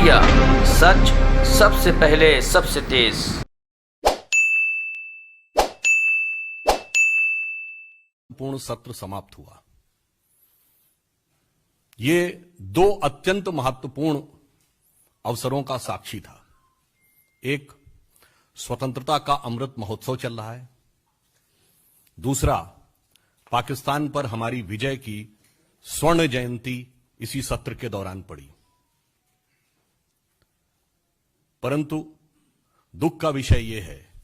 India, सच सबसे पहले सबसे तेज। पूर्ण सत्र समाप्त हुआ। ये दो अत्यंत महत्वपूर्ण अवसरों का साक्षी था। एक, स्वतंत्रता का अमृत महोत्सव चल रहा है। दूसरा, पाकिस्तान पर हमारी विजय की स्वर्ण जयंती इसी सत्र के दौरान पड़ी। परंतु दुख का विषय यह है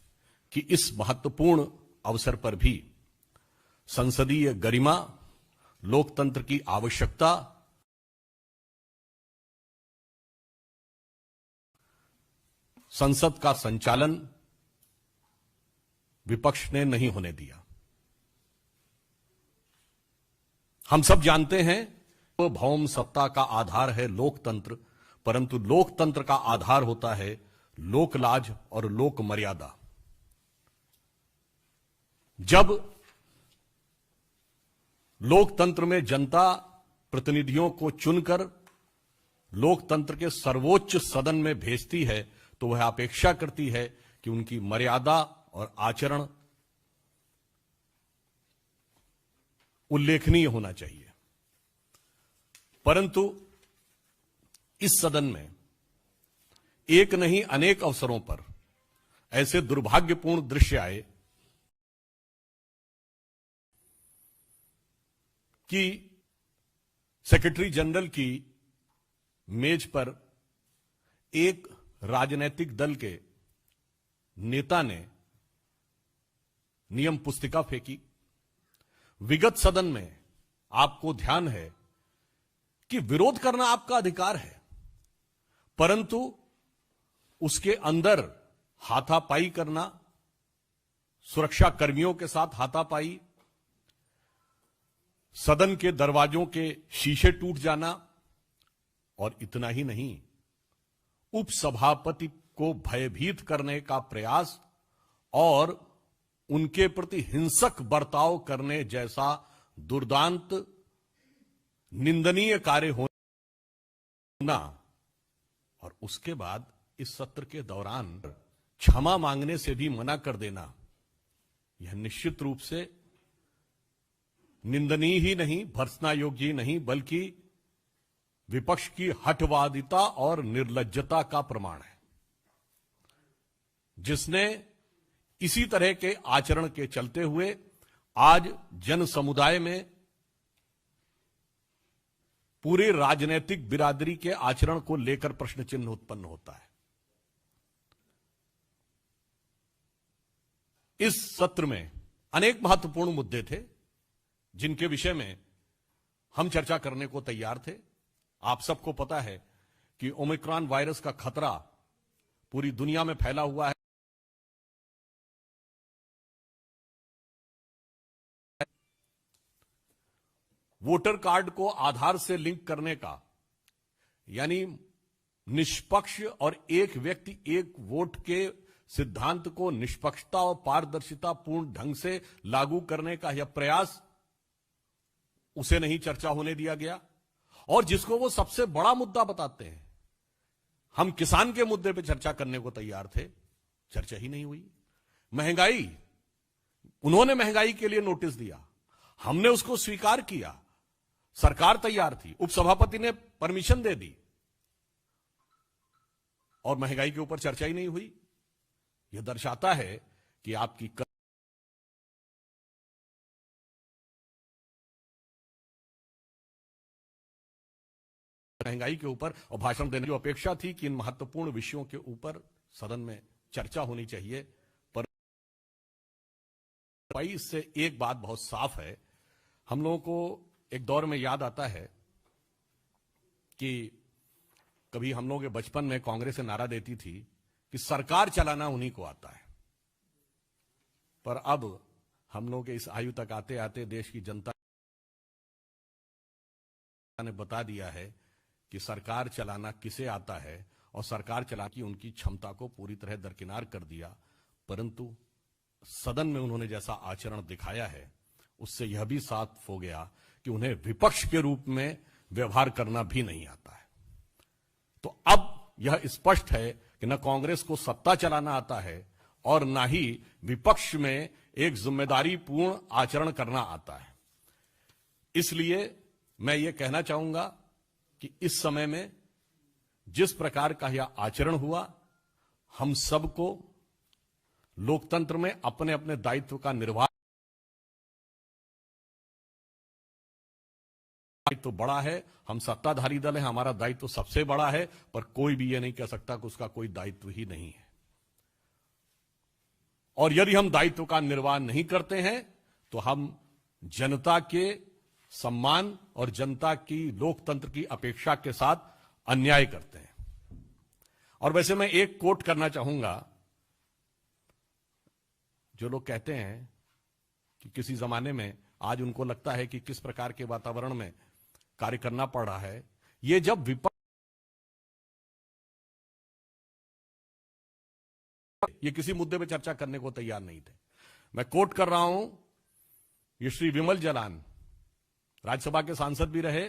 कि इस महत्वपूर्ण अवसर पर भी संसदीय गरिमा, लोकतंत्र की आवश्यकता, संसद का संचालन विपक्ष ने नहीं होने दिया। हम सब जानते हैं भौम सत्ता का आधार है लोकतंत्र, परंतु लोकतंत्र का आधार होता है लोकलाज और लोक मर्यादा। जब लोकतंत्र में जनता प्रतिनिधियों को चुनकर लोकतंत्र के सर्वोच्च सदन में भेजती है तो वह अपेक्षा करती है कि उनकी मर्यादा और आचरण उल्लेखनीय होना चाहिए। परंतु इस सदन में एक नहीं अनेक अवसरों पर ऐसे दुर्भाग्यपूर्ण दृश्य आए कि सेक्रेटरी जनरल की मेज पर एक राजनीतिक दल के नेता ने नियम पुस्तिका फेंकी। विगत सदन में आपको ध्यान है कि विरोध करना आपका अधिकार है, परंतु उसके अंदर हाथापाई करना, सुरक्षा कर्मियों के साथ हाथापाई, सदन के दरवाजों के शीशे टूट जाना, और इतना ही नहीं, उपसभापति को भयभीत करने का प्रयास और उनके प्रति हिंसक बर्ताव करने जैसा दुर्दांत निंदनीय कार्य होना, और उसके बाद इस सत्र के दौरान क्षमा मांगने से भी मना कर देना, यह निश्चित रूप से निंदनीय ही नहीं, भर्त्सना योग्य ही नहीं, बल्कि विपक्ष की हठवादिता और निर्लज्जता का प्रमाण है, जिसने इसी तरह के आचरण के चलते हुए आज जन समुदाय में पूरे राजनीतिक बिरादरी के आचरण को लेकर प्रश्न चिन्ह उत्पन्न होता है। इस सत्र में अनेक महत्वपूर्ण मुद्दे थे जिनके विषय में हम चर्चा करने को तैयार थे। आप सबको पता है कि ओमिक्रॉन वायरस का खतरा पूरी दुनिया में फैला हुआ है। वोटर कार्ड को आधार से लिंक करने का, यानी निष्पक्ष और एक व्यक्ति एक वोट के सिद्धांत को निष्पक्षता और पारदर्शिता पूर्ण ढंग से लागू करने का यह प्रयास, उसे नहीं चर्चा होने दिया गया। और जिसको वो सबसे बड़ा मुद्दा बताते हैं, हम किसान के मुद्दे पे चर्चा करने को तैयार थे, चर्चा ही नहीं हुई। महंगाई, उन्होंने महंगाई के लिए नोटिस दिया, हमने उसको स्वीकार किया, सरकार तैयार थी, उपसभापति ने परमिशन दे दी, और महंगाई के ऊपर चर्चा ही नहीं हुई। यह दर्शाता है कि आपकी महंगाई के ऊपर और भाषण देने की अपेक्षा थी कि इन महत्वपूर्ण विषयों के ऊपर सदन में चर्चा होनी चाहिए। पर इससे एक बात बहुत साफ है, हम लोगों को एक दौर में याद आता है कि कभी हम लोगों के बचपन में कांग्रेस से नारा देती थी कि सरकार चलाना उन्हीं को आता है। पर अब हम लोग के इस आयु तक आते आते देश की जनता ने बता दिया है कि सरकार चलाना किसे आता है, और सरकार चलाने की उनकी क्षमता को पूरी तरह दरकिनार कर दिया। परंतु सदन में उन्होंने जैसा आचरण दिखाया है, उससे यह भी साफ हो गया कि उन्हें विपक्ष के रूप में व्यवहार करना भी नहीं आता है। तो अब यह स्पष्ट है कि न कांग्रेस को सत्ता चलाना आता है और न ही विपक्ष में एक जिम्मेदारीपूर्ण आचरण करना आता है। इसलिए मैं ये कहना चाहूंगा कि इस समय में जिस प्रकार का यह आचरण हुआ, हम सबको लोकतंत्र में अपने अपने दायित्व का निर्वाह तो बड़ा है, हम सत्ताधारी दल है, हमारा दायित्व सबसे बड़ा है, पर कोई भी यह नहीं कह सकता कि उसका कोई दायित्व ही नहीं है। और यदि हम दायित्व का निर्वाह नहीं करते हैं तो हम जनता के सम्मान और जनता की लोकतंत्र की अपेक्षा के साथ अन्याय करते हैं। और वैसे मैं एक कोट करना चाहूंगा, जो लोग कहते हैं कि किसी जमाने में आज उनको लगता है कि किस प्रकार के वातावरण में कार्य करना पड़ रहा है, ये जब विपक्ष ये किसी मुद्दे पर चर्चा करने को तैयार नहीं थे। मैं कोट कर रहा हूं, ये श्री विमल जलान राज्यसभा के सांसद भी रहे,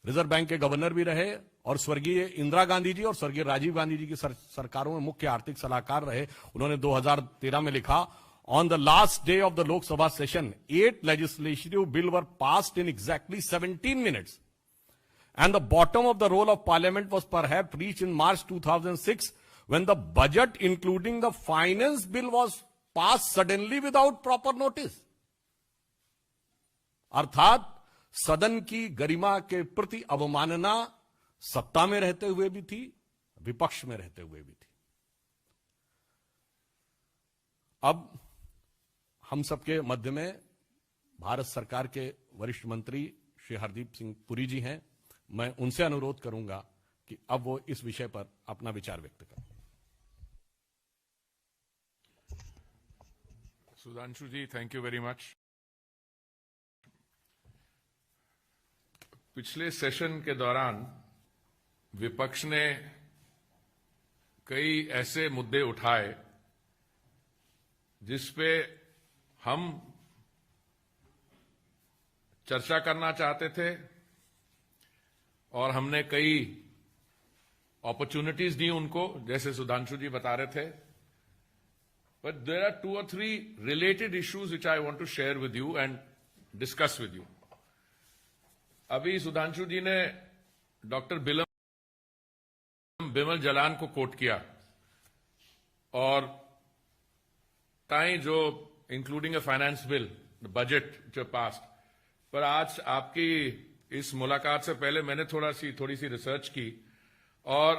रिजर्व बैंक के गवर्नर भी रहे और स्वर्गीय इंदिरा गांधी जी और स्वर्गीय राजीव गांधी जी की सरकारों में मुख्य आर्थिक सलाहकार रहे। उन्होंने 2013 में लिखा, On the last day of the Lok Sabha session, 8 legislative bills were passed in exactly 17 minutes. And the bottom of the roll of parliament was perhaps reached in March 2006 when the budget, including the finance bill, was passed suddenly without proper notice. अर्थात सदन की गरिमा के प्रति अवमानना सत्ता में रहते हुए भी थी, विपक्ष में रहते हुए भी थी। अब हम सबके मध्य में भारत सरकार के वरिष्ठ मंत्री श्री हरदीप सिंह पुरी जी हैं। मैं उनसे अनुरोध करूंगा कि अब वो इस विषय पर अपना विचार व्यक्त करें। सुधांशु जी, थैंक यू वेरी मच। पिछले सेशन के दौरान विपक्ष ने कई ऐसे मुद्दे उठाए जिस पे हम चर्चा करना चाहते थे और हमने कई अपॉर्चुनिटीज दी उनको, जैसे सुधांशु जी बता रहे थे। But there are 2 or 3 related issues which I want to share with you and discuss with you. अभी सुधांशु जी ने डॉक्टर बिमल जलान को कोट किया और ताई जो including a finance bill, budget जो पास्ड, पर आज आपकी इस मुलाकात से पहले मैंने थोड़ी सी रिसर्च की और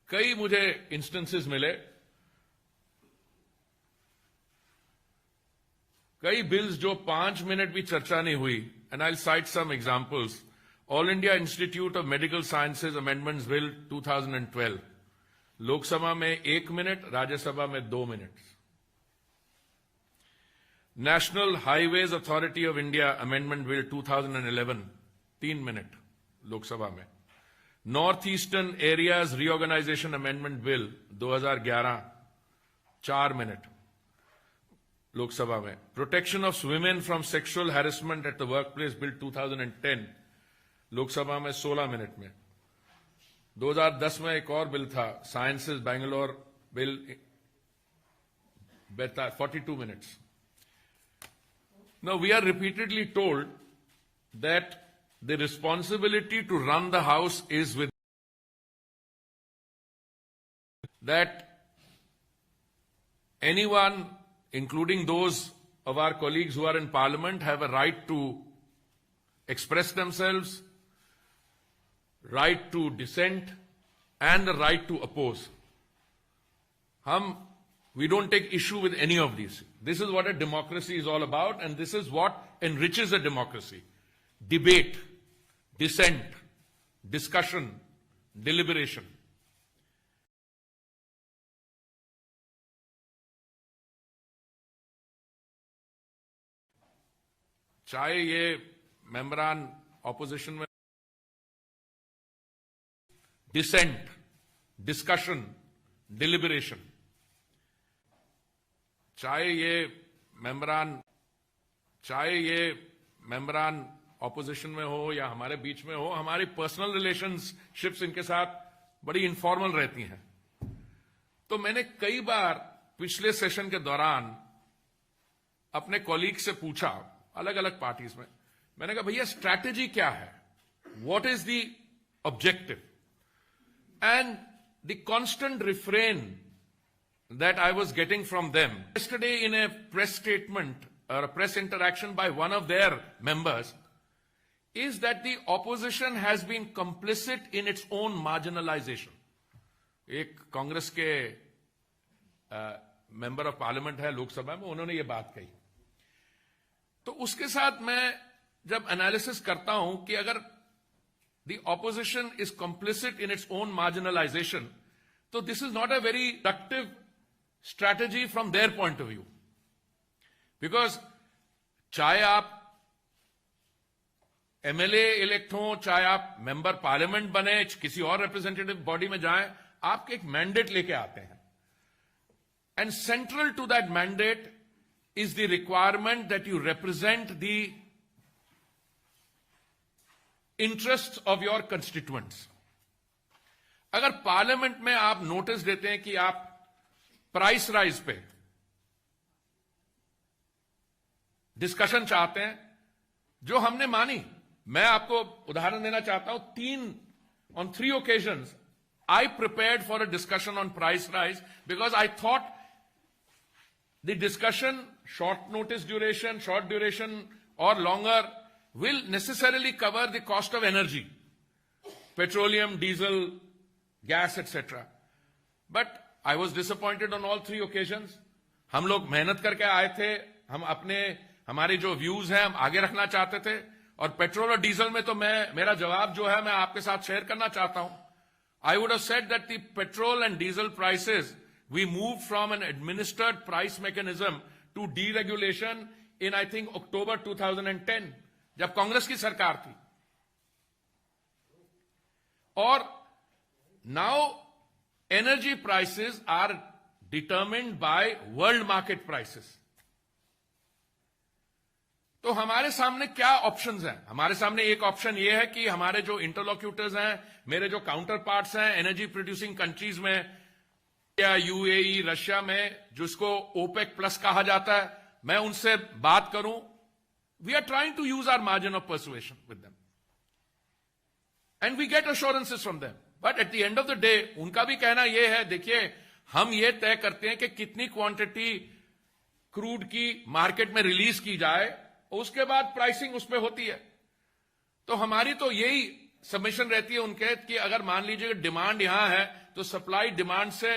कई मुझे इंस्टेंसेस मिले, कई बिल्स जो 5 मिनट भी चर्चा नहीं हुई। And I cite some examples. All India Institute of Medical Sciences Amendments Bill 2012, Lok Sabha में 1 मिनट, राज्यसभा में 2 minute. National Highways Authority of India Amendment Bill 2011, 3 minute Lok Sabha में। North Eastern Areas Reorganisation Amendment Bill 2011, 4 minute Lok Sabha में। Protection of women from sexual harassment at the workplace bill 2010, Lok Sabha में 16 minute में। 2010 में एक और bill था, sciences Bangalore bill, 42 minutes. Now, we are repeatedly told that the responsibility to run the House is with that anyone, including those of our colleagues who are in Parliament, have a right to express themselves, right to dissent, and the right to oppose. We don't take issue with any of these. This is what a democracy is all about, and this is what enriches a democracy. Debate, dissent, discussion, deliberation. चाहे ये मेंबरान opposition में decent, discussion, डिलिबरेशन, चाहे ये मेंबरान opposition में हो या हमारे बीच में हो, हमारी पर्सनल रिलेशनशिप्स इनके साथ बड़ी इनफॉर्मल रहती हैं। तो मैंने कई बार पिछले सेशन के दौरान अपने कॉलीग से पूछा, अलग अलग पार्टीज में, मैंने कहा भैया स्ट्रैटेजी क्या है, what is the objective? And the constant refrain that I was getting from them. Yesterday in a press statement or a press interaction by one of their members is that the opposition has been complicit in its own marginalization. एक कांग्रेस के member of parliament है लोकसभा में, उन्होंने ये बात कही। तो उसके साथ मैं जब एनालिसिस करता हूं कि अगर the opposition is complicit in its own marginalization, तो this is not a very productive strategy from their point of view. Because चाहे आप एमएलए इलेक्ट हो, चाहे आप मेंबर पार्लियामेंट बने, किसी और रिप्रेजेंटेटिव बॉडी में जाएं, आप एक मैंडेट लेके आते हैं। And central to that mandate is the requirement that you represent the interest of your constituents. अगर पार्लियामेंट में आप नोटिस देते हैं कि आप प्राइस राइज पे डिस्कशन चाहते हैं, जो हमने मानी, मैं आपको उदाहरण देना चाहता हूं, on 3 occasions I prepared for a discussion on price rise because I thought the discussion, short notice duration, short duration or longer, will necessarily cover the cost of energy, petroleum, diesel, gas, etc. But I was disappointed on all 3 occasions. हम लोग मेहनत करके आए थे, हम हमारे जो views हैं हम आगे रखना चाहते थे, और पेट्रोल और डीजल में तो मेरा जवाब जो है मैं आपके साथ शेयर करना चाहता हूं। I would have said that the petrol and diesel prices, we moved from an administered price mechanism to deregulation in I think October 2010, जब कांग्रेस की सरकार थी। और now energy prices are determined by world market prices. तो हमारे सामने क्या options हैं? हमारे सामने एक ऑप्शन ये है कि हमारे जो इंटरलॉक्यूटर्स हैं, मेरे जो काउंटर पार्ट्स हैं एनर्जी प्रोड्यूसिंग कंट्रीज में या यूएई, रशिया में, जिसको ओपेक प्लस कहा जाता है, मैं उनसे बात करूं। We are trying to use our margin of persuasion with them and we get assurances from them. But at the end of the day उनका भी कहना यह है, देखिए हम ये तय करते हैं कि कितनी क्वांटिटी क्रूड की मार्केट में रिलीज की जाए, उसके बाद प्राइसिंग उसमें होती है। तो हमारी तो यही सबमिशन रहती है उनके कि अगर मान लीजिए डिमांड यहां है तो सप्लाई डिमांड से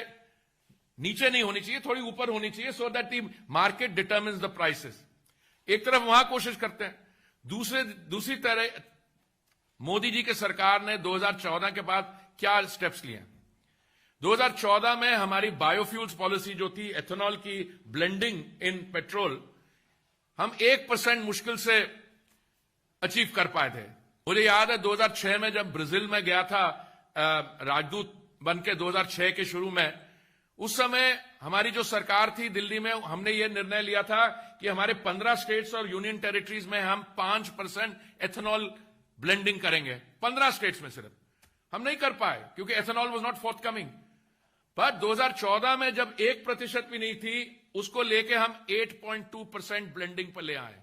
नीचे नहीं होनी चाहिए, थोड़ी ऊपर होनी चाहिए, so that the market determines the prices. एक तरफ वहां कोशिश करते हैं, दूसरी तरह मोदी जी की सरकार ने 2014 के बाद क्या स्टेप्स लिए? 2014 में हमारी बायोफ्यूल्स पॉलिसी जो थी, एथेनॉल की ब्लेंडिंग इन पेट्रोल, हम 1% मुश्किल से अचीव कर पाए थे। मुझे याद है 2006 में जब ब्राजील में गया था राजदूत बन के 2006 के शुरू में, उस समय हमारी जो सरकार थी दिल्ली में, हमने ये निर्णय लिया था कि हमारे 15 स्टेट्स और यूनियन टेरिटरीज में हम 5% एथेनॉल ब्लेंडिंग करेंगे। 15 स्टेट्स में सिर्फ हम नहीं कर पाए क्योंकि एथेनॉल वाज नॉट फोर्थकमिंग। पर 2014 में जब 1% भी नहीं थी, उसको लेके हम 8.2% ब्लेंडिंग पर ले आए।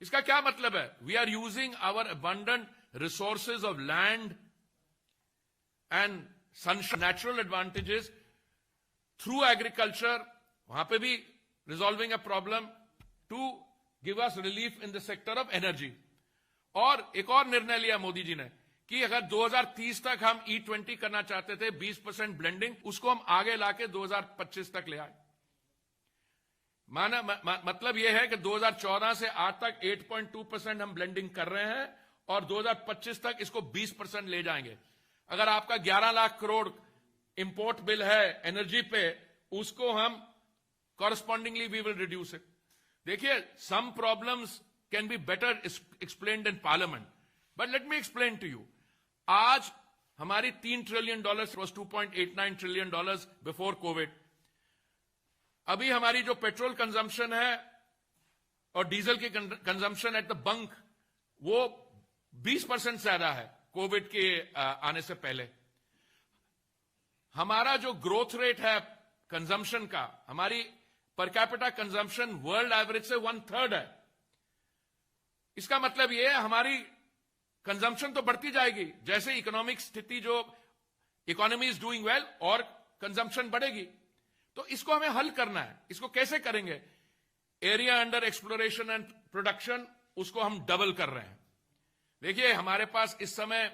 इसका क्या मतलब है? We are using our abundant resources of land and sunshine, natural advantages through agriculture, वहां पे भी resolving a problem to give us relief in the sector of energy. और एक और निर्णय लिया मोदी जी ने कि अगर 2030 तक हम E20 करना चाहते थे 20% ब्लेंडिंग, उसको हम आगे लाके 2025 तक ले आए। मतलब यह है कि 2014 से आज तक 8.2% हम ब्लेंडिंग कर रहे हैं और 2025 तक इसको 20% ले जाएंगे। अगर आपका 11 लाख करोड़ इंपोर्ट बिल है एनर्जी पे, उसको हम correspondingly we will reduce it. देखिए, some problems can be better explained in parliament, but let me explain to you. आज हमारी $3 trillion was $2.89 trillion before Covid. अभी हमारी जो पेट्रोल कंजम्पशन है और डीजल की कंजम्पशन एट द बंक, वो 20% ज्यादा है कोविड के आने से पहले। हमारा जो ग्रोथ रेट है कंजम्पशन का, हमारी per capita consumption world average से 1/3 है। इसका मतलब यह है हमारी कंजम्पशन तो बढ़ती जाएगी, जैसे इकोनॉमिक स्थिति जो इकोनॉमी इज डूइंग वेल और कंजम्पशन बढ़ेगी। तो इसको हमें हल करना है। इसको कैसे करेंगे? Area under exploration and production, उसको हम डबल कर रहे हैं। देखिए, हमारे पास इस समय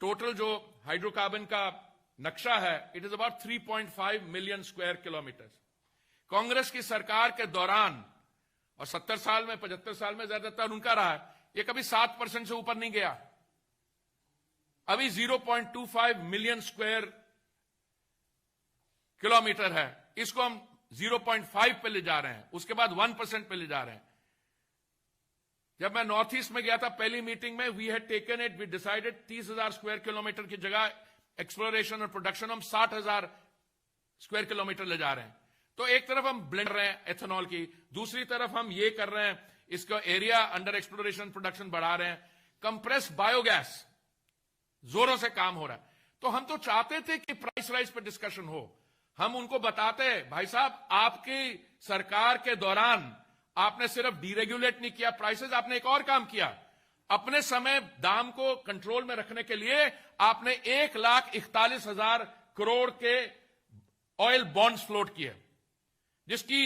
टोटल जो हाइड्रोकार्बन का नक्शा है, it is about 3.5 million square kilometre. Congress की सरकार के दौरान, और 70 साल में 75 साल में ज्यादातर उनका रहा है, ये कभी 7% से ऊपर नहीं गया। अभी 0.25 मिलियन स्क्वायर किलोमीटर है, इसको हम 0.5 पे ले जा रहे हैं, उसके बाद 1% पे ले जा रहे हैं। जब मैं नॉर्थ ईस्ट में गया था पहली मीटिंग में, we had taken it, we decided 30,000 square kilometre की जगह एक्सप्लोरेशन और प्रोडक्शन हम 60,000 स्क्वायर किलोमीटर ले जा रहे हैं। तो एक तरफ हम ब्लेंड रहे हैं एथेनॉल की, दूसरी तरफ हम ये कर रहे हैं, इसका एरिया अंडर एक्सप्लोरेशन प्रोडक्शन बढ़ा रहे हैं। कंप्रेस बायोगैस जोरों से काम हो रहा है। तो हम तो चाहते थे कि प्राइस राइज पर डिस्कशन हो। हम उनको बताते, भाई साहब, आपकी सरकार के दौरान आपने सिर्फ डीरेगुलेट नहीं किया प्राइसेस, आपने एक और काम किया। अपने समय दाम को कंट्रोल में रखने के लिए आपने 1,41,000 करोड़ के ऑयल बॉन्ड्स फ्लोट किए, जिसकी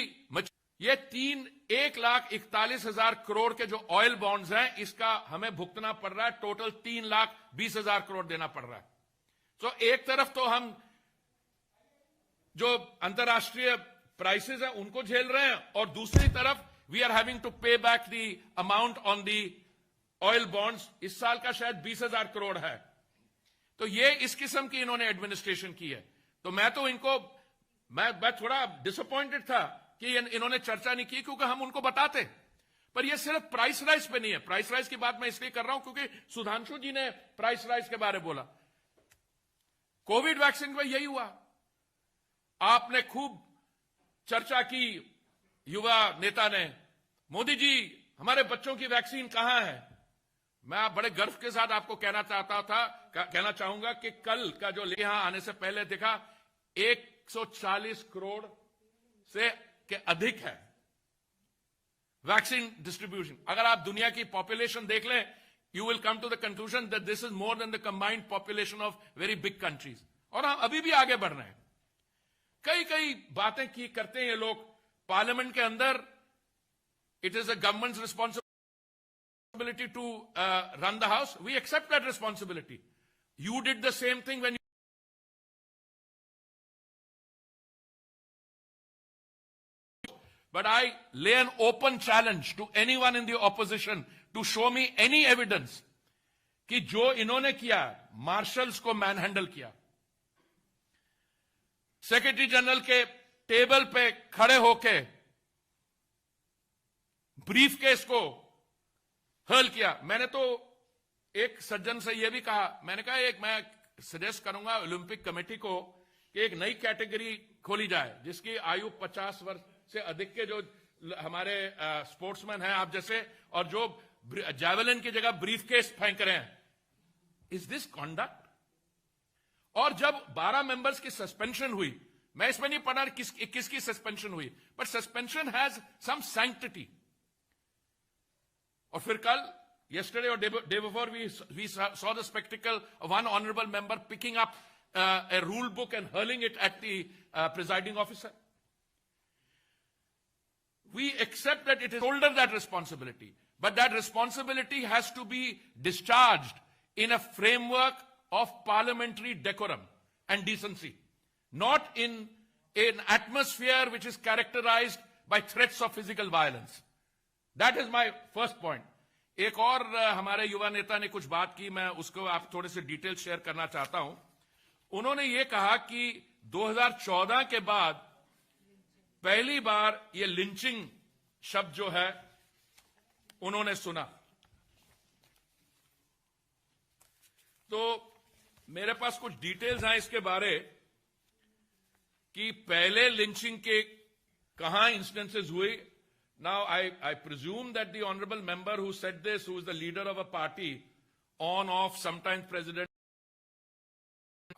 ये 1,41,000 करोड़ के जो ऑयल बॉन्ड्स हैं, इसका हमें भुगतना पड़ रहा है, टोटल 3,20,000 करोड़ देना पड़ रहा है। तो एक तरफ तो हम जो अंतर्राष्ट्रीय प्राइसेस हैं उनको झेल रहे हैं, और दूसरी तरफ वी आर हैविंग टू पे back the amount on the oil bonds. इस साल का शायद 20,000 करोड़ है। तो ये इस किस्म की इन्होंने एडमिनिस्ट्रेशन की है। तो मैं तो इनको मैं थोड़ा डिसअपॉइंटेड था कि इन्होंने चर्चा नहीं की, क्योंकि हम उनको बताते। पर ये सिर्फ प्राइस राइज पे नहीं है। प्राइस राइज की बात मैं इसलिए कर रहा हूं क्योंकि सुधांशु जी ने प्राइस राइज के बारे में बोला। कोविड वैक्सीन में यही हुआ। आपने खूब चर्चा की, युवा नेता ने, मोदी जी हमारे बच्चों की वैक्सीन कहां है? मैं बड़े गर्व के साथ आपको कहना चाहूंगा कि कल का जो यहां आने से पहले देखा, 140 करोड़ से के अधिक है वैक्सीन डिस्ट्रीब्यूशन। अगर आप दुनिया की पॉपुलेशन देख लें, you will come to the conclusion that this is more than the combined population of very big countries. और हम अभी भी आगे बढ़ रहे हैं। कई बातें करते हैं ये लोग पार्लियामेंट के अंदर। It is a government's responsibility to run the house. We accept that responsibility. You did the same thing when But I lay an open challenge to anyone in the opposition to show me any evidence कि जो इन्होंने किया, marshals को मैनहैंडल किया, secretary general के table पे खड़े होके ब्रीफ केस को हल किया। मैंने तो एक सज्जन से यह भी कहा, मैंने कहा मैं सजेस्ट करूंगा ओलंपिक कमेटी को कि एक नई कैटेगरी खोली जाए, जिसकी आयु 50 वर्ष से अधिक के जो हमारे स्पोर्ट्समैन हैं आप जैसे, और जो जैवलिन की जगह ब्रीफ केस फेंक रहे हैं। Is this conduct? और जब 12 मेंबर्स की सस्पेंशन हुई, मैं इसमें नहीं पढ़ा किसकी सस्पेंशन हुई, but suspension has some sanctity. और फिर कल, yesterday or day before, we saw the spectacle of one honorable member picking up a rule book and hurling it at the presiding officer. We accept that it is shoulder that responsibility, but that responsibility has to be discharged in a framework of parliamentary decorum and decency, not in an atmosphere which is characterized by threats of physical violence. That is my first point. एक और हमारे युवा नेता ने कुछ बात की, मैं उसको आप थोड़े से डिटेल शेयर करना चाहता हूं। उन्होंने ये कहा कि 2014 के बाद पहली बार ये लिंचिंग शब्द जो है उन्होंने सुना। तो मेरे पास कुछ डिटेल्स हैं इसके बारे कि पहले लिंचिंग के कहां इंस्टेंसेस हुए। Now, I presume that the honorable member who said this, who is the leader of a party, on, off, sometimes president,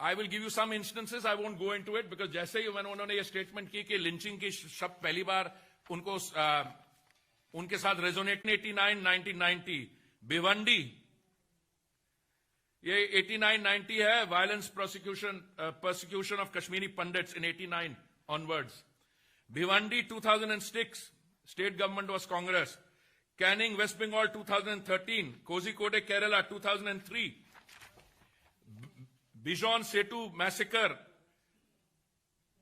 I will give you some instances. I won't go into it because जैसे ही उन्होंने ये statement की कि lynching की शब्द पहली बार उनको उनके साथ रेजोनेट 89, 1990 भिवंडी, ये 89-90 है, violence persecution of Kashmiri Pandits in 89 onwards. Bhiwandi 2006, state government was Congress. Canning, West Bengal 2013. Kozhikode, Kerala 2003. Bijon Setu massacre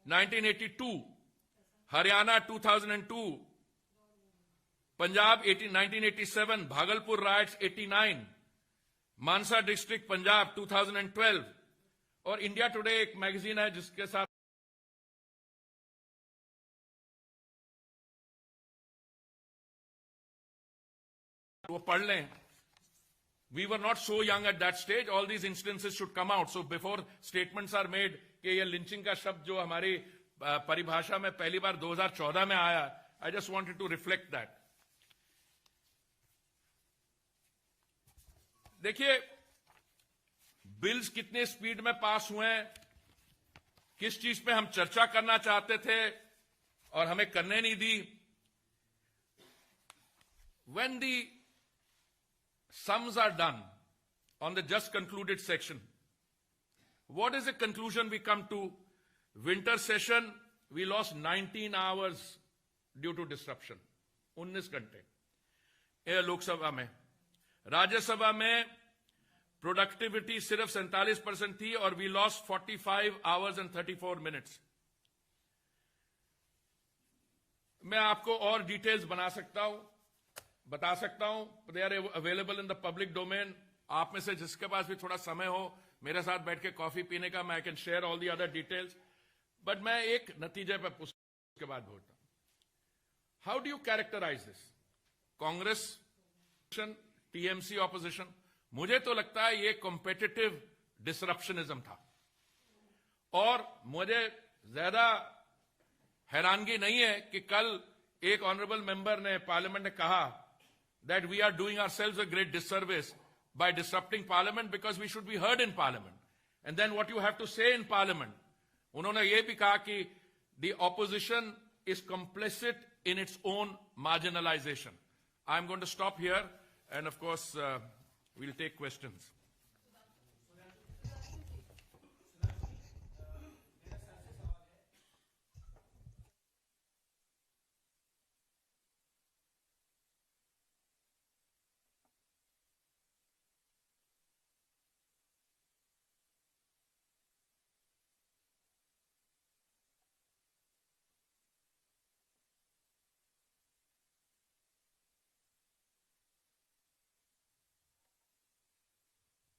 1982. Haryana 2002. Punjab 1987. Bhagalpur riots 89. Mansa district Punjab 2012 और इंडिया टुडे एक मैगजीन है जिसके साथ वो पढ़ लें. We were not so young at that stage. All these instances should come out. So before statements are made कि ये लिंचिंग का शब्द जो हमारी परिभाषा में पहली बार 2014 में आया, I just wanted to reflect that. देखिए बिल्स कितने स्पीड में पास हुए हैं, किस चीज पे हम चर्चा करना चाहते थे और हमें करने नहीं दी. When the sums are done on the just concluded section, what is the conclusion we come to? Winter session, we lost 19 hours due to disruption. 19 घंटे लोकसभा में. राज्यसभा में प्रोडक्टिविटी सिर्फ 47% थी और we lost 45 hours and 34 minutes. मैं आपको और details बता सकता हूं. They are available in the public domain. आप में से जिसके पास भी थोड़ा समय हो मेरे साथ बैठ के कॉफी पीने का, मैं can share all the other details. But मैं एक नतीजे पर उसके बाद बोलता हूं. How do you characterise this? Congress, TMC opposition. मुझे तो लगता है ये कॉम्पिटिटिव डिसरप्शनिज्म था और मुझे ज्यादा हैरानगी नहीं है कि कल एक ऑनरेबल मेंबर ने पार्लियामेंट ने कहा that we are doing ourselves a great disservice by disrupting parliament because we should be heard in parliament and then what you have to say in parliament. उन्होंने ये भी कहा कि the opposition is complicit in its own marginalisation. I am going to stop here and of course we'll take questions.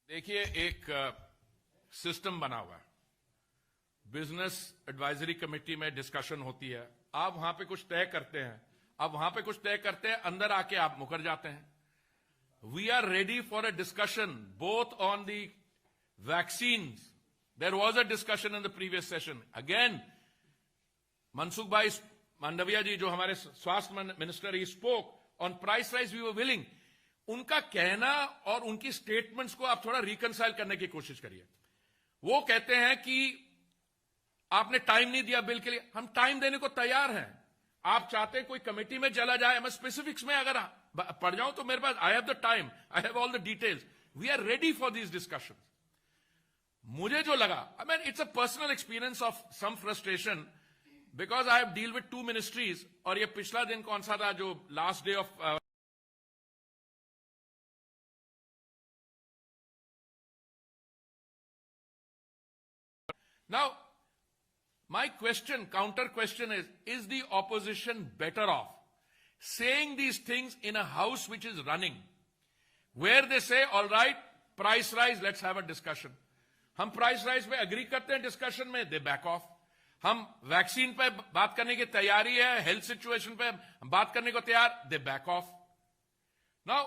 देखिए एक system बना हुआ है. बिजनेस एडवाइजरी कमेटी में डिस्कशन होती है. आप वहां पे कुछ तय करते हैं, अंदर आके आप मुकर जाते हैं. We are ready for a discussion both on the vaccines. There was a discussion in the previous session. Again Mansukh bhai Mandaviya ji जो हमारे स्वास्थ्य minister, he spoke on price rise. We were willing. उनका कहना और उनकी स्टेटमेंट्स को आप थोड़ा रिकंसाइल करने की कोशिश करिए. वो कहते हैं कि आपने टाइम नहीं दिया बिल के लिए. हम टाइम देने को तैयार हैं. आप चाहते हैं कोई कमेटी में चला जाए, मैं स्पेसिफिक्स में अगर पढ़ जाऊं तो मेरे पास I have the time, I have all the details. We are ready for these discussions. मुझे जो लगा, I mean it's a personal experience of some frustration because I have deal with 2 ministries. और ये पिछला दिन कौन सा था जो last day of Now, my counter question is the opposition better off saying these things in a house which is running, where they say, all right, price rise, let's have a discussion. हम price rise पे agree करते हैं discussion में, they back off. हम vaccine पे बात करने की तैयारी है, हेल्थ सिचुएशन पे बात करने को तैयार, they back off. Now,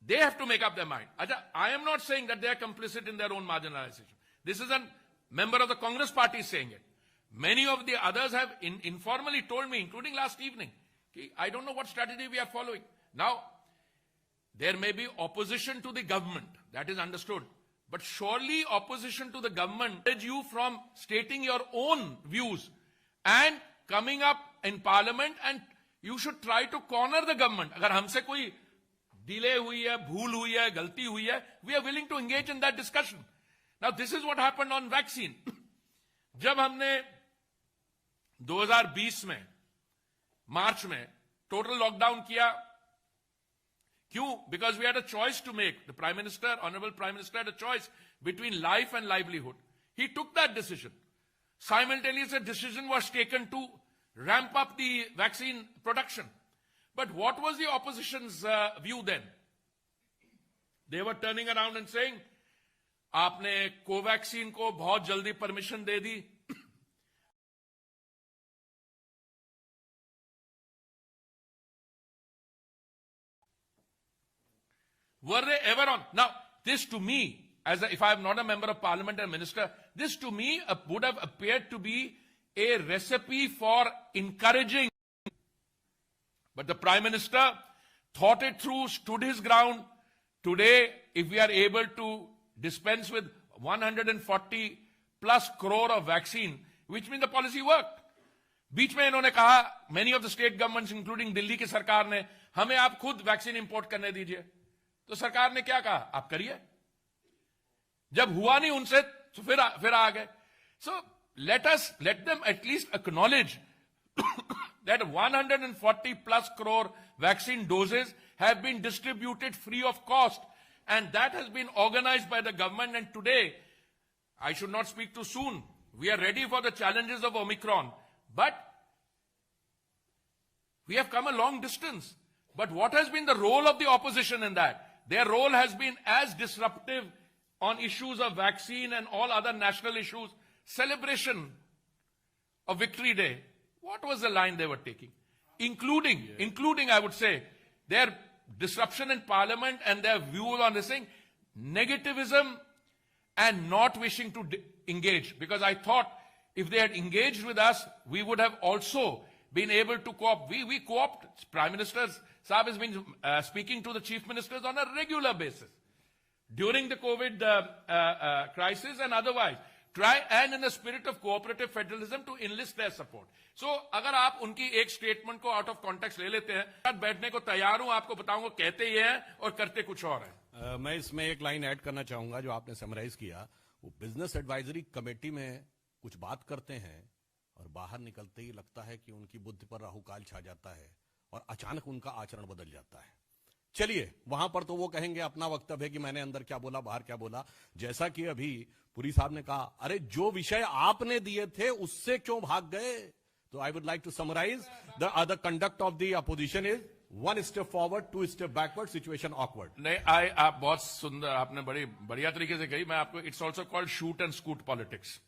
they have to make up their mind. I am not saying that they are complicit in their own marginalization. This is a member of the Congress party saying it. Many of the others have informally told me, including last evening, I don't know what strategy we are following. Now, there may be opposition to the government, that is understood. But surely opposition to the government urge you from stating your own views and coming up in parliament, and you should try to corner the government. अगर हमसे कोई delay हुई है, भूल हुई है, गलती हुई है, we are willing to engage in that discussion. Now this is what happened on vaccine. जब हमने 2020 में मार्च में टोटल लॉकडाउन किया, क्यों? Because we had a choice to make. The Prime Minister, Honorable Prime Minister, had a choice between life and livelihood. He took that decision. Simultaneously, a decision was taken to ramp up the vaccine production. But what was the opposition's view then? They were turning around and saying, आपने Covaxin को बहुत जल्दी permission they the, were they ever on? Now, this to me, if I am not a member of parliament and minister, this to me would have appeared to be a recipe for encouraging. But the Prime Minister thought it through, stood his ground. Today, if we are able to dispense with 140 plus crore of vaccine, which means the policy worked. बीच में इन्होंने कहा, many of the state governments, including Delhi की सरकार ने, हमें आप खुद vaccine import करने दीजिए. तो सरकार ने क्या कहा? आप करिए. जब हुआ नहीं उनसे, तो फिर आ गए. So let them at least acknowledge that 140 plus crore vaccine doses have been distributed free of cost, and that has been organized by the government. And today, I should not speak too soon, we are ready for the challenges of Omicron, but we have come a long distance. But what has been the role of the opposition in that? Their role has been as disruptive on issues of vaccine and all other national issues. Celebration of Victory Day. What was the line they were taking? Including, I would say, their disruption in parliament and their views on this thing, negativism and not wishing to engage. Because I thought if they had engaged with us, we would have also been able to co-opt. We co-opt. Prime Minister Saab has been speaking to the chief ministers on a regular basis during the COVID crisis and otherwise. Try and in the spirit of cooperative federalism to enlist their support. So, अगर आप उनकी एक statement को out of context ले लेते हैं, साथ बैठने को तैयार हूं, आपको बताऊंगा कहते ये हैं और करते कुछ और है. मैं इसमें एक लाइन ऐड करना चाहूंगा जो आपने समराइज किया. वो बिजनेस एडवाइजरी कमेटी में कुछ बात करते हैं और बाहर निकलते ही लगता है कि उनकी बुद्धि पर राहुकाल छा जाता है और अचानक उनका आचरण बदल जाता है. चलिए, वहां पर तो वो कहेंगे अपना वक्तव्य है कि मैंने अंदर क्या बोला, बाहर क्या बोला. जैसा कि अभी पुरी साहब ने कहा, अरे जो विषय आपने दिए थे उससे क्यों भाग गए? तो I would like to summarise the conduct of the opposition is 1 step forward, 2 step backward, situation awkward. नहीं, आप बहुत सुंदर, आपने बड़ी बढ़िया तरीके से कही. मैं आपको, it's also called shoot and scoot politics.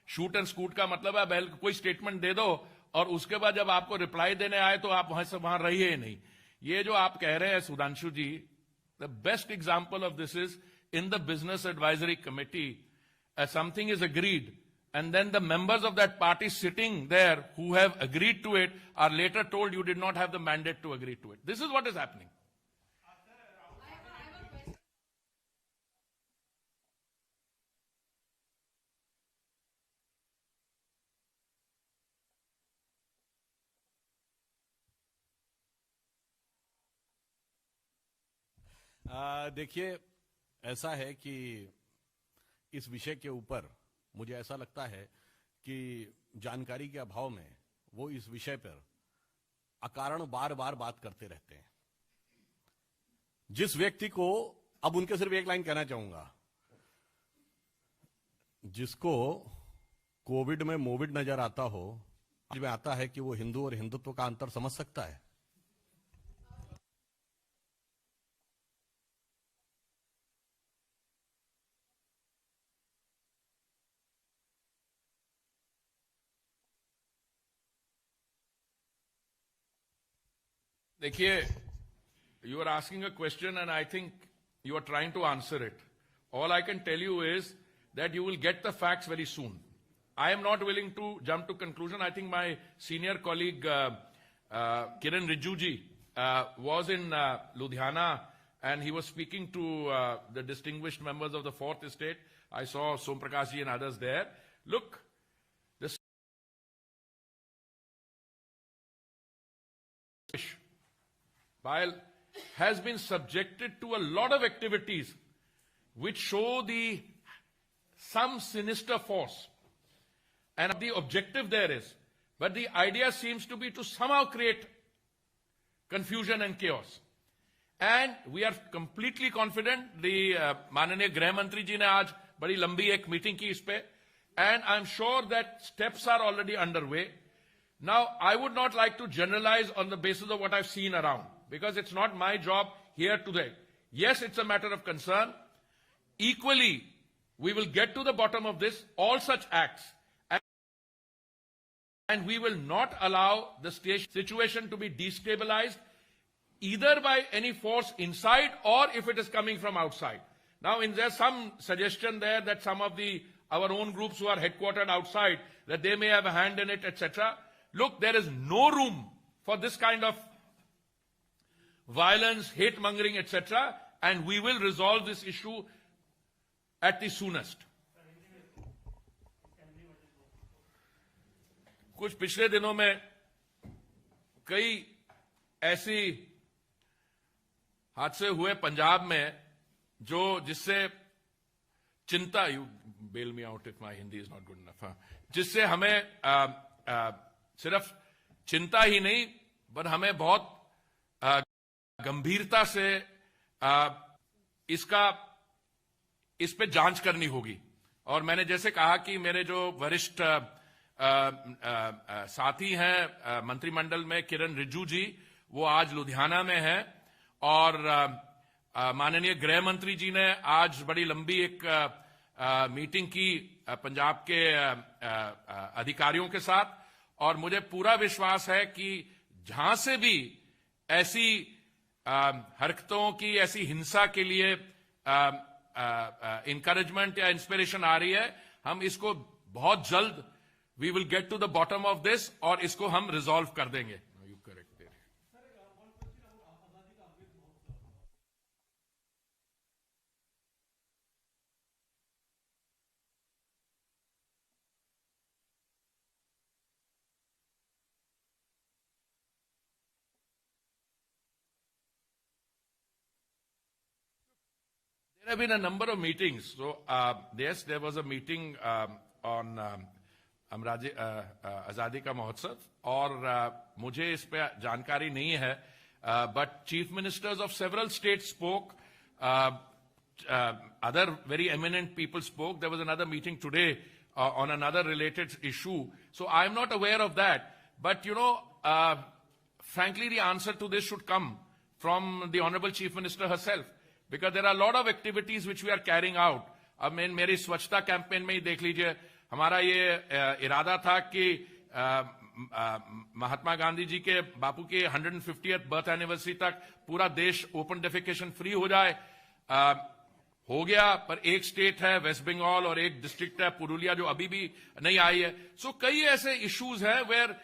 Shoot and scoot का मतलब है कोई स्टेटमेंट दे दो और उसके बाद जब आपको रिप्लाई देने आए तो आप वहां से वहां रहिए ही नहीं. ये जो आप कह रहे हैं Sudhanshu ji, the best example of this is in the business advisory committee. Something is agreed, and then the members of that party sitting there who have agreed to it are later told you did not have the mandate to agree to it. This is what is happening. देखिए, ऐसा है कि इस विषय के ऊपर मुझे ऐसा लगता है कि जानकारी के अभाव में वो इस विषय पर अकारण बार बार बात करते रहते हैं. जिस व्यक्ति को, अब उनके सिर्फ एक लाइन कहना चाहूंगा, जिसको कोविड में मोविड नजर आता हो, आज में आता है कि वो हिंदू और हिंदुत्व का अंतर समझ सकता है. देखिए, you are asking a question and I think you are trying to answer it. All I can tell you is that you will get the facts very soon. I am not willing to jump to conclusion. I think my senior colleague Kiran Rijiju ji was in Ludhiana and he was speaking to the distinguished members of the Fourth Estate. I saw Som Prakash ji and others there. Look, this while has been subjected to a lot of activities which show some sinister force. And the objective there is, but the idea seems to be to somehow create confusion and chaos. And we are completely confident. The माननीय गृह मंत्री जी ने आज बड़ी लंबी एक meeting की इस पे, and I'm sure that steps are already underway. Now, I would not like to generalize on the basis of what I've seen around, because it's not my job here today. Yes, it's a matter of concern. Equally, we will get to the bottom of this, all such acts, and we will not allow the situation to be destabilized either by any force inside or if it is coming from outside. Now, there's some suggestion there that some of our own groups who are headquartered outside, that they may have a hand in it, etc. Look, there is no room for this kind of violence, hate-mongering, etc. And we will resolve this issue at the soonest. कुछ पिछले दिनों में कई ऐसी हादसे हुए पंजाब में जिससे चिंता, you bail me out if my Hindi is not good enough, जिससे हमें सिर्फ चिंता ही नहीं पर हमें बहुत गंभीरता से इस पे जांच करनी होगी. और मैंने जैसे कहा कि मेरे जो वरिष्ठ साथी हैं मंत्रिमंडल में, किरण रिजिजू जी, वो आज लुधियाना में हैं, और माननीय गृह मंत्री जी ने आज बड़ी लंबी एक मीटिंग की पंजाब के अधिकारियों के साथ. और मुझे पूरा विश्वास है कि जहां से भी ऐसी हरकतों की, ऐसी हिंसा के लिए इंकरेजमेंट या इंस्पिरेशन आ रही है, हम इसको बहुत जल्द we will get to the bottom of this और इसको हम रिजॉल्व कर देंगे. There have been a number of meetings. So, yes, there was a meeting on आजादी का महोत्सव, और मुझे इस पे जानकारी नहीं है, but chief ministers of several states spoke, other very eminent people spoke. There was another meeting today on another related issue. So I'm not aware of that. But, frankly, the answer to this should come from the Honorable Chief Minister herself. Because there are a lot of activities which we are carrying out. अब मेरी स्वच्छता campaign में ही देख लीजिए, हमारा ये इरादा था कि महात्मा गांधी जी के, बापू के 150th बर्थ एनिवर्सरी तक पूरा देश ओपन डेफिकेशन फ्री हो जाए. हो गया, पर एक स्टेट है वेस्ट बंगाल और एक डिस्ट्रिक्ट है पुरुलिया जो अभी भी नहीं आई है. सो कई ऐसे इश्यूज हैं where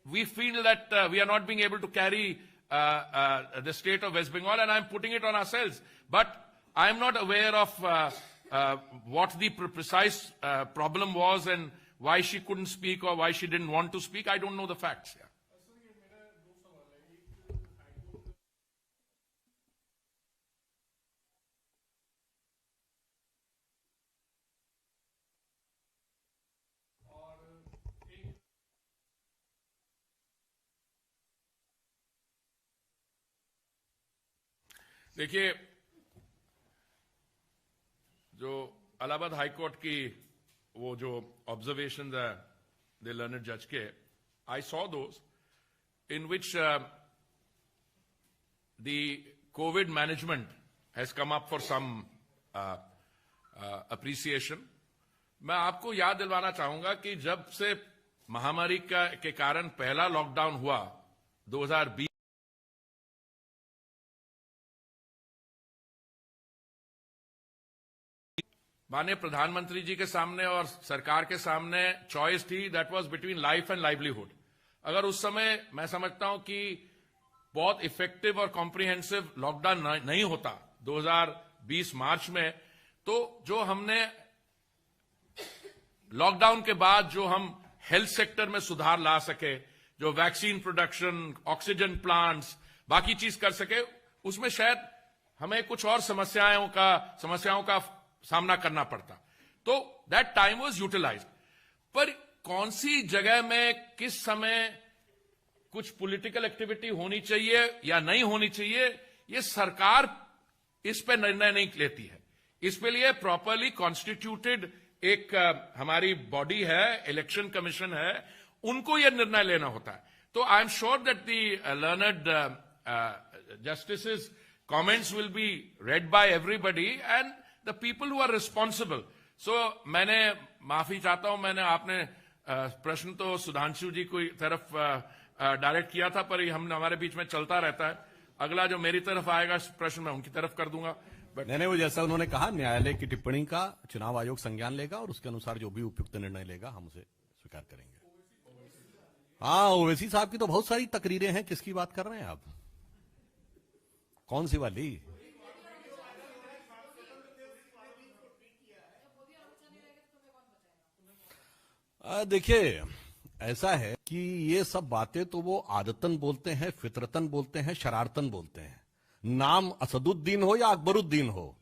we feel that we are not being able to carry the state of West Bengal, and I'm putting it on ourselves. But I'm not aware of what the precise problem was and why she couldn't speak or why she didn't want to speak. I don't know the facts. Yeah. देखिए, जो Allahabad high court की वो जो observations है the learned जज के, I saw those in which the covid management has come up for some appreciation. मैं आपको याद दिलवाना चाहूंगा कि जब से महामारी के कारण पहला लॉकडाउन हुआ 2020, माननीय प्रधानमंत्री जी के सामने और सरकार के सामने चॉइस थी, that was between life and livelihood. अगर उस समय मैं समझता हूं कि बहुत इफेक्टिव और कॉम्प्रिहेंसिव लॉकडाउन नहीं होता 2020 मार्च में, तो जो हमने लॉकडाउन के बाद जो हम हेल्थ सेक्टर में सुधार ला सके, जो वैक्सीन प्रोडक्शन, ऑक्सीजन प्लांट्स, बाकी चीज कर सके, उसमें शायद हमें कुछ और समस्याओं का सामना करना पड़ता। तो दैट टाइम वाज यूटिलाइज्ड। पर कौन सी जगह में किस समय कुछ पॉलिटिकल एक्टिविटी होनी चाहिए या नहीं होनी चाहिए, ये सरकार इस पे निर्णय नहीं लेती है। इस पे लिए प्रॉपरली कॉन्स्टिट्यूटेड एक हमारी बॉडी है, इलेक्शन कमीशन है, उनको यह निर्णय लेना होता है। तो I am sure that the learned justices comments will be read by everybody and the people who are responsible. So मैंने माफी चाहता हूं, मैंने आपने प्रश्न तो सुधांशु जी की तरफ डायरेक्ट किया था, पर हमारे बीच में चलता रहता है। अगला जो मेरी तरफ आएगा प्रश्न मैं उनकी तरफ कर दूंगा। नहीं, वो जैसा उन्होंने कहा, न्यायालय की टिप्पणी का चुनाव आयोग संज्ञान लेगा और उसके अनुसार जो भी उपयुक्त निर्णय लेगा हम उसे स्वीकार करेंगे। हाँ, ओवैसी साहब की तो बहुत सारी तकरीरें हैं, किसकी बात कर रहे हैं आप? कौन सी वाली? देखिए, ऐसा है कि ये सब बातें तो वो आदतन बोलते हैं, फितरतन बोलते हैं, शरारतन बोलते हैं। नाम असदुद्दीन हो या अकबरुद्दीन हो,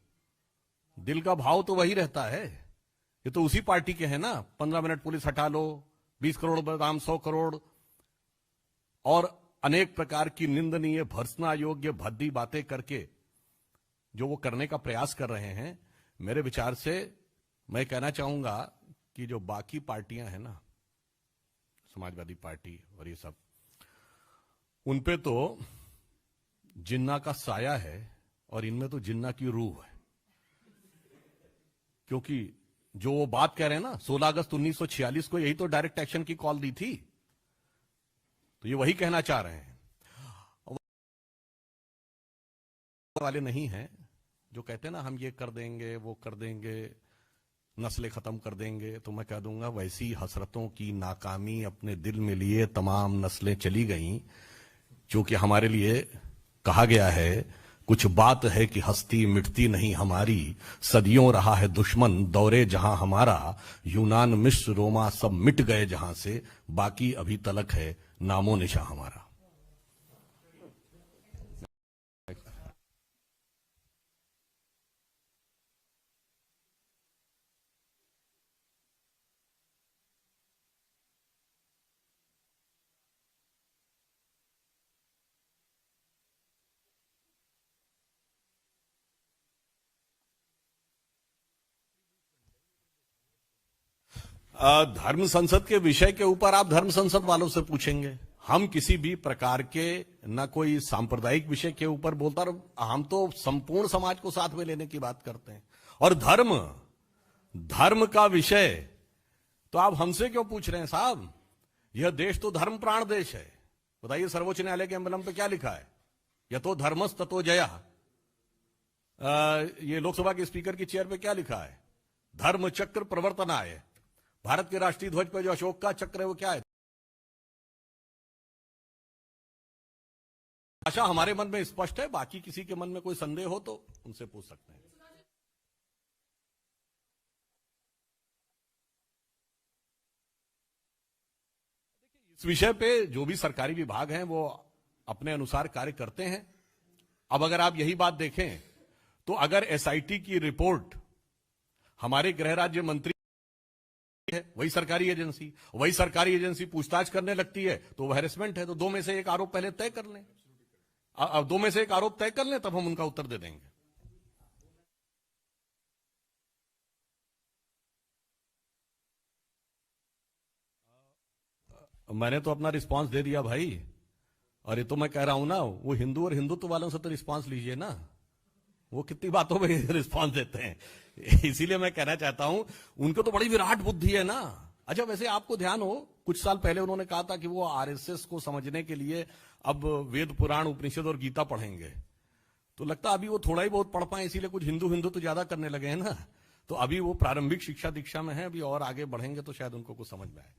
दिल का भाव तो वही रहता है। ये तो उसी पार्टी के हैं ना। 15 मिनट पुलिस हटा लो, 20 करोड़ बदाम, 100 करोड़ और अनेक प्रकार की निंदनीय, भर्त्सना योग्य, भद्दी बातें करके जो वो करने का प्रयास कर रहे हैं, मेरे विचार से मैं कहना चाहूंगा कि जो बाकी पार्टियां हैं ना, समाजवादी पार्टी और ये सब, उनपे तो जिन्ना का साया है और इनमें तो जिन्ना की रूह है। क्योंकि जो वो बात कह रहे हैं ना, 16 अगस्त 1946 को यही तो डायरेक्ट एक्शन की कॉल दी थी, तो ये वही कहना चाह रहे हैं। वाले नहीं हैं जो कहते हैं ना हम ये कर देंगे, वो कर देंगे, नस्लें खत्म कर देंगे। तो मैं कह दूंगा, वैसी हसरतों की नाकामी अपने दिल में लिए तमाम नस्लें चली गईं, क्योंकि हमारे लिए कहा गया है, कुछ बात है कि हस्ती मिटती नहीं हमारी, सदियों रहा है दुश्मन दौरे जहां हमारा, यूनान मिस्र रोमा सब मिट गए जहां से, बाकी अभी तलक है नामो निशा हमारा। धर्म संसद के विषय के ऊपर आप धर्म संसद वालों से पूछेंगे। हम किसी भी प्रकार के न कोई सांप्रदायिक विषय के ऊपर बोलता, हम तो संपूर्ण समाज को साथ में लेने की बात करते हैं। और धर्म का विषय तो आप हमसे क्यों पूछ रहे हैं साहब? यह देश तो धर्म प्राण देश है। बताइए, सर्वोच्च न्यायालय के एम्बलम पे क्या लिखा है? यतो धर्मस ततो जया। ये लोकसभा के स्पीकर की चेयर पे क्या लिखा है? धर्म चक्र प्रवर्तनाय। भारत के राष्ट्रीय ध्वज पर जो अशोक का चक्र है वो क्या है? आशा हमारे मन में स्पष्ट है। बाकी किसी के मन में कोई संदेह हो तो उनसे पूछ सकते हैं। इस विषय पे जो भी सरकारी विभाग हैं वो अपने अनुसार कार्य करते हैं। अब अगर आप यही बात देखें तो अगर एसआईटी की रिपोर्ट हमारे गृह राज्य मंत्री है, वही सरकारी एजेंसी पूछताछ करने लगती है तो वो हैरेसमेंट है। तो दो में से एक आरोप पहले तय कर लें। अब दो में से एक आरोप तय कर लें, तब हम उनका उत्तर दे देंगे। मैंने तो अपना रिस्पांस दे दिया भाई। और ये तो मैं कह रहा हूं ना, वो हिंदू और हिंदुत्व वालों से तो रिस्पांस लीजिए ना। वो कितनी बातों में रिस्पांस देते हैं। इसीलिए मैं कहना चाहता हूं, उनको तो बड़ी विराट बुद्धि है ना। अच्छा, वैसे आपको ध्यान हो, कुछ साल पहले उन्होंने कहा था कि वो आरएसएस को समझने के लिए अब वेद पुराण उपनिषद और गीता पढ़ेंगे। तो लगता अभी वो थोड़ा ही बहुत पढ़ पाए, इसीलिए कुछ हिंदू तो ज्यादा करने लगे हैं ना। तो अभी वो प्रारंभिक शिक्षा दीक्षा में है, अभी और आगे बढ़ेंगे तो शायद उनको कुछ समझ में आए।